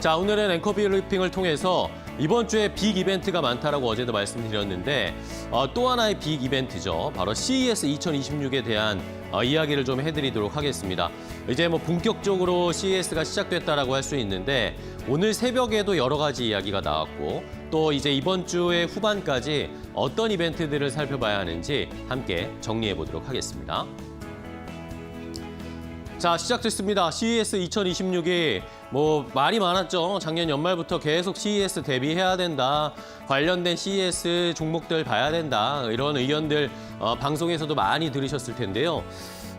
자, 오늘은 앵커 브리핑을 통해서 이번 주에 빅 이벤트가 많다라고 어제도 말씀드렸는데 또 하나의 빅 이벤트죠. 바로 CES 2026에 대한 이야기를 좀 해드리도록 하겠습니다. 이제 뭐 본격적으로 CES가 시작됐다라고 할 수 있는데 오늘 새벽에도 여러 가지 이야기가 나왔고 또 이제 이번 주의 후반까지 어떤 이벤트들을 살펴봐야 하는지 함께 정리해 보도록 하겠습니다. 자, 시작됐습니다. CES 2026이 뭐 말이 많았죠. 작년 연말부터 계속 CES 대비해야 된다. 관련된 CES 종목들 봐야 된다. 이런 의견들 방송에서도 많이 들으셨을 텐데요.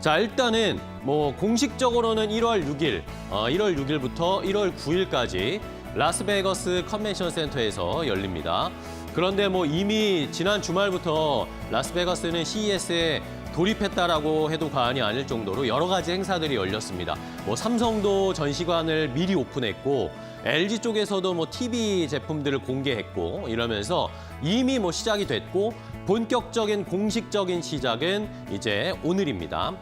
자, 일단은 뭐 공식적으로는 1월 6일, 1월 6일부터 1월 9일까지 라스베거스 컨벤션 센터에서 열립니다. 그런데 뭐 이미 지난 주말부터 라스베가스는 CES에 돌입했다라고 해도 과언이 아닐 정도로 여러 가지 행사들이 열렸습니다. 뭐 삼성도 전시관을 미리 오픈했고 LG 쪽에서도 뭐 TV 제품들을 공개했고 이러면서 이미 뭐 시작이 됐고 본격적인 공식적인 시작은 이제 오늘입니다.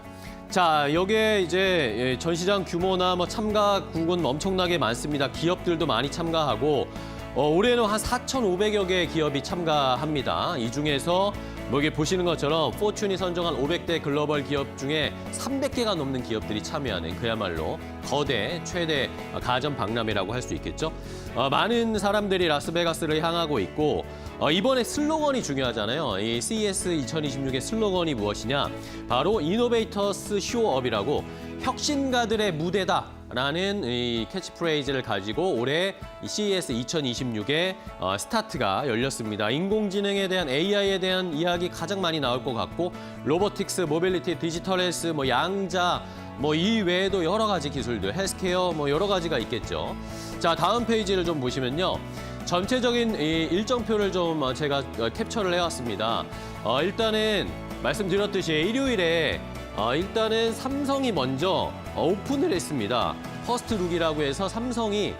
자, 여기에 이제 전시장 규모나 뭐 참가국은 엄청나게 많습니다. 기업들도 많이 참가하고 올해는 한 4,500여 개의 기업이 참가합니다. 이 중에서 뭐 여기 보시는 것처럼 포춘이 선정한 500대 글로벌 기업 중에 300개가 넘는 기업들이 참여하는 그야말로 거대 최대 가전 박람회라고 할 수 있겠죠. 많은 사람들이 라스베가스를 향하고 있고 이번에 슬로건이 중요하잖아요. 이 CES 2026의 슬로건이 무엇이냐? 바로 이노베이터스 쇼업이라고 혁신가들의 무대다. 라는 이 캐치프레이즈를 가지고 올해 CES 2026의 스타트가 열렸습니다. 인공지능에 대한 AI에 대한 이야기 가장 많이 나올 것 같고 로보틱스, 모빌리티, 디지털 헬스, 뭐 양자, 뭐 이 외에도 여러 가지 기술들, 헬스케어 뭐 여러 가지가 있겠죠. 자, 다음 페이지를 좀 보시면요. 전체적인 이 일정표를 좀 제가 캡처를 해왔습니다. 일단은 말씀드렸듯이 일요일에 일단은 삼성이 먼저 오픈을 했습니다. 퍼스트룩이라고 해서 삼성이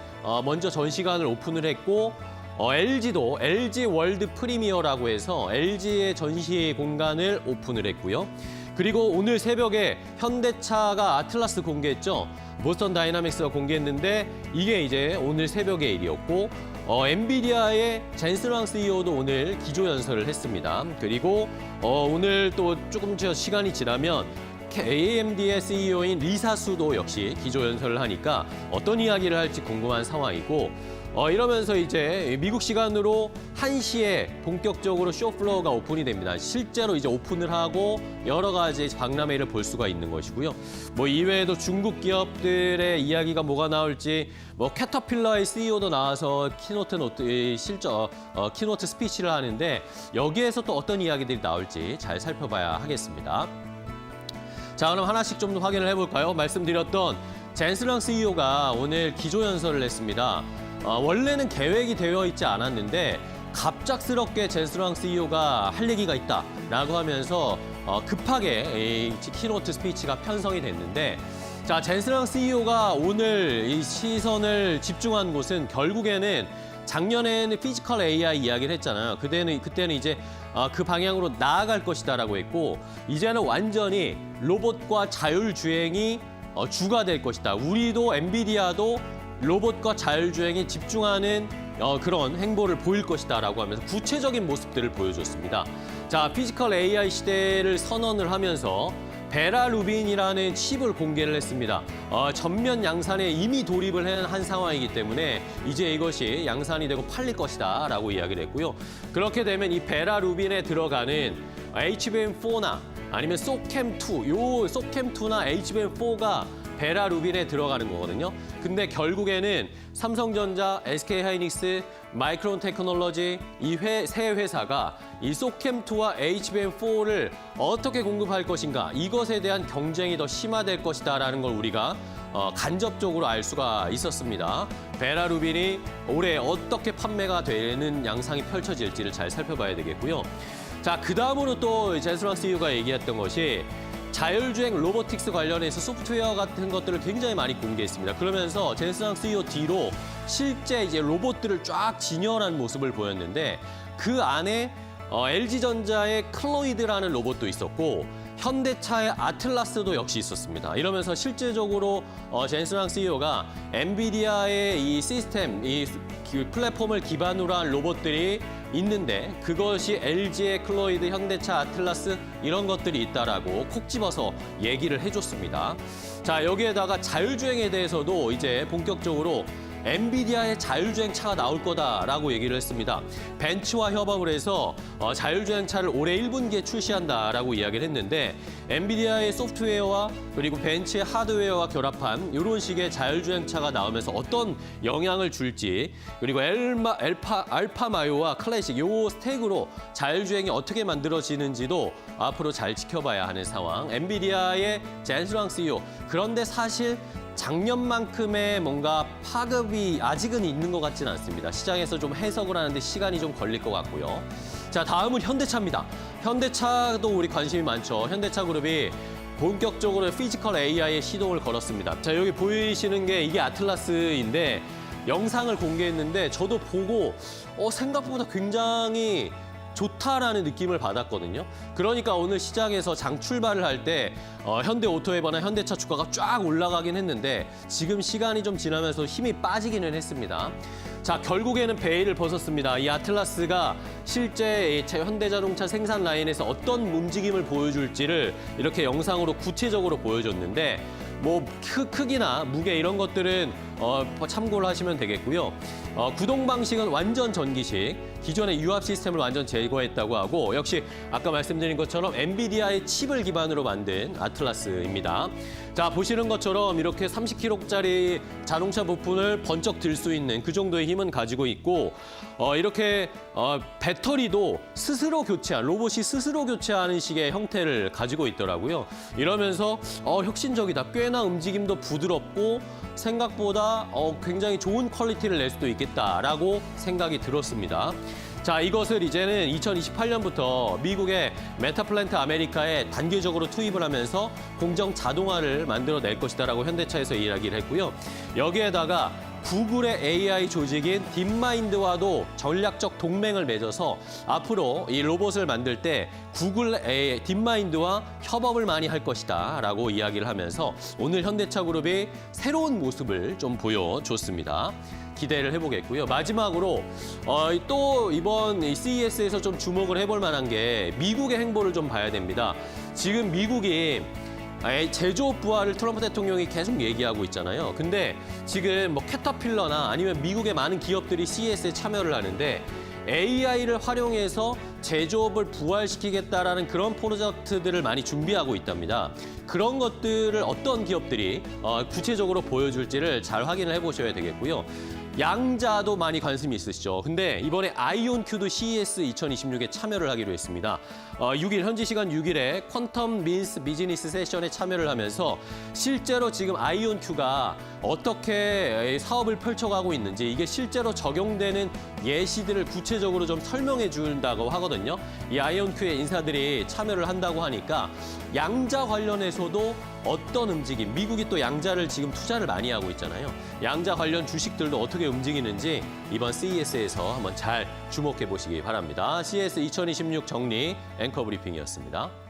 먼저 전시관을 오픈을 했고 LG도 LG 월드 프리미어라고 해서 LG의 전시 공간을 오픈을 했고요. 그리고 오늘 새벽에 현대차가 아틀라스 공개했죠. 보스턴 다이나믹스가 공개했는데 이게 이제 오늘 새벽의 일이었고 엔비디아의 젠슨 황 CEO도 오늘 기조연설을 했습니다. 그리고 오늘 또 조금 시간이 지나면 AMD의 CEO인 리사 수도 역시 기조연설을 하니까 어떤 이야기를 할지 궁금한 상황이고 이러면서 이제 미국 시간으로 1시에 본격적으로 쇼플로어가 오픈이 됩니다. 실제로 이제 오픈을 하고 여러 가지 박람회를 볼 수가 있는 것이고요. 뭐 이외에도 중국 기업들의 이야기가 뭐가 나올지 뭐 캐터필러의 CEO도 나와서 키노트 스피치를 하는데 여기에서 또 어떤 이야기들이 나올지 잘 살펴봐야 하겠습니다. 자, 그럼 하나씩 좀 더 확인을 해볼까요? 말씀드렸던 젠슨 황 CEO가 오늘 기조연설을 했습니다. 원래는 계획이 되어 있지 않았는데 갑작스럽게 젠슨 황 CEO가 할 얘기가 있다라고 하면서 급하게 이 키노트 스피치가 편성이 됐는데 자, 젠슨 황 CEO가 오늘 이 시선을 집중한 곳은 결국에는 작년에는 피지컬 AI 이야기를 했잖아요. 그때는 이제 그 방향으로 나아갈 것이다라고 했고 이제는 완전히 로봇과 자율주행이 주가 될 것이다. 우리도 엔비디아도 로봇과 자율주행에 집중하는 그런 행보를 보일 것이다라고 하면서 구체적인 모습들을 보여줬습니다. 자, 피지컬 AI 시대를 선언을 하면서 베라 루빈이라는 칩을 공개를 했습니다. 전면 양산에 이미 돌입을 한 상황이기 때문에 이제 이것이 양산이 되고 팔릴 것이다 라고 이야기를 했고요. 그렇게 되면 이 베라 루빈에 들어가는 HBM4나 아니면 소캠2, 요 소캠2나 HBM4가 베라 루빈에 들어가는 거거든요. 근데 결국에는 삼성전자, SK하이닉스, 마이크론 테크놀로지 이 세 회사가 이 소캠2와 HBM4를 어떻게 공급할 것인가 이것에 대한 경쟁이 더 심화될 것이다라는 걸 우리가 간접적으로 알 수가 있었습니다. 베라 루빈이 올해 어떻게 판매가 되는 양상이 펼쳐질지를 잘 살펴봐야 되겠고요. 자, 그 다음으로 또 젠슨 황 CEO가 얘기했던 것이 자율주행 로보틱스 관련해서 소프트웨어 같은 것들을 굉장히 많이 공개했습니다. 그러면서 젠슨 황 CEO 뒤로 실제 이제 로봇들을 쫙 진열한 모습을 보였는데 그 안에 LG전자의 클로이드라는 로봇도 있었고 현대차의 아틀라스도 역시 있었습니다. 이러면서 실질적으로 젠슨 황 CEO가 엔비디아의 이 시스템, 이 플랫폼을 기반으로 한 로봇들이 있는데 그것이 LG의 클로이드, 현대차 아틀라스 이런 것들이 있다라고 콕 집어서 얘기를 해줬습니다. 자, 여기에다가 자율주행에 대해서도 이제 본격적으로 엔비디아의 자율주행 차가 나올 거다라고 얘기를 했습니다. 벤츠와 협업을 해서 자율주행 차를 올해 1분기에 출시한다라고 이야기를 했는데 엔비디아의 소프트웨어와 그리고 벤츠의 하드웨어와 결합한 이런 식의 자율주행 차가 나오면서 어떤 영향을 줄지 그리고 알파 마요와 클래식 요 스택으로 자율주행이 어떻게 만들어지는지도 앞으로 잘 지켜봐야 하는 상황. 엔비디아의 젠슨 황 CEO. 그런데 사실 작년만큼의 뭔가 파급이 아직은 있는 것 같지는 않습니다. 시장에서 좀 해석을 하는데 시간이 좀 걸릴 것 같고요. 자, 다음은 현대차입니다. 현대차도 우리 관심이 많죠. 현대차 그룹이 본격적으로 피지컬 AI에 시동을 걸었습니다. 자, 여기 보이시는 게 이게 아틀라스인데 영상을 공개했는데 저도 보고 생각보다 굉장히 좋다라는 느낌을 받았거든요. 그러니까 오늘 시장에서 장 출발을 할 때 현대오토웨버나 현대차 주가가 쫙 올라가긴 했는데 지금 시간이 좀 지나면서 힘이 빠지기는 했습니다. 자, 결국에는 베일을 벗었습니다. 이 아틀라스가 실제 현대자동차 생산 라인에서 어떤 움직임을 보여줄지를 이렇게 영상으로 구체적으로 보여줬는데 뭐 크기나 무게 이런 것들은 참고를 하시면 되겠고요. 구동 방식은 완전 전기식, 기존의 유압 시스템을 완전 제거했다고 하고 역시 아까 말씀드린 것처럼 엔비디아의 칩을 기반으로 만든 아틀라스입니다. 자, 보시는 것처럼 이렇게 30kg짜리 자동차 부품을 번쩍 들 수 있는 그 정도의 힘은 가지고 있고 이렇게 배터리도 스스로 교체한, 로봇이 스스로 교체하는 식의 형태를 가지고 있더라고요. 이러면서 혁신적이다. 꽤나 움직임도 부드럽고 생각보다 굉장히 좋은 퀄리티를 낼 수도 있겠다라고 생각이 들었습니다. 자, 이것을 이제는 2028년부터 미국의 메타플랜트 아메리카에 단계적으로 투입을 하면서 공정 자동화를 만들어낼 것이다라고 현대차에서 이야기를 했고요. 여기에다가 구글의 AI 조직인 딥마인드와도 전략적 동맹을 맺어서 앞으로 이 로봇을 만들 때 구글 딥마인드와 협업을 많이 할 것이다 라고 이야기를 하면서 오늘 현대차 그룹이 새로운 모습을 좀 보여줬습니다. 기대를 해보겠고요. 마지막으로 또 이번 CES에서 좀 주목을 해볼 만한 게 미국의 행보를 좀 봐야 됩니다. 지금 미국이 제조업 부활을 트럼프 대통령이 계속 얘기하고 있잖아요. 근데 지금 뭐 캐터필러나 아니면 미국의 많은 기업들이 CES에 참여를 하는데 AI를 활용해서 제조업을 부활시키겠다라는 그런 프로젝트들을 많이 준비하고 있답니다. 그런 것들을 어떤 기업들이 구체적으로 보여줄지를 잘 확인을 해보셔야 되겠고요. 양자도 많이 관심이 있으시죠. 근데 이번에 아이온큐도 CES 2026에 참여를 하기로 했습니다. 6일, 현지 시간 6일에 퀀텀 민스 비즈니스 세션에 참여를 하면서 실제로 지금 아이온큐가 어떻게 사업을 펼쳐가고 있는지 이게 실제로 적용되는 예시들을 구체적으로 좀 설명해 준다고 하거든요. 이 아이온큐의 인사들이 참여를 한다고 하니까 양자 관련해서도 어떤 움직임, 미국이 또 양자를 지금 투자를 많이 하고 있잖아요. 양자 관련 주식들도 어떻게 움직이는지 이번 CES에서 한번 잘 주목해 보시기 바랍니다. CES 2026 정리 앵커 브리핑이었습니다.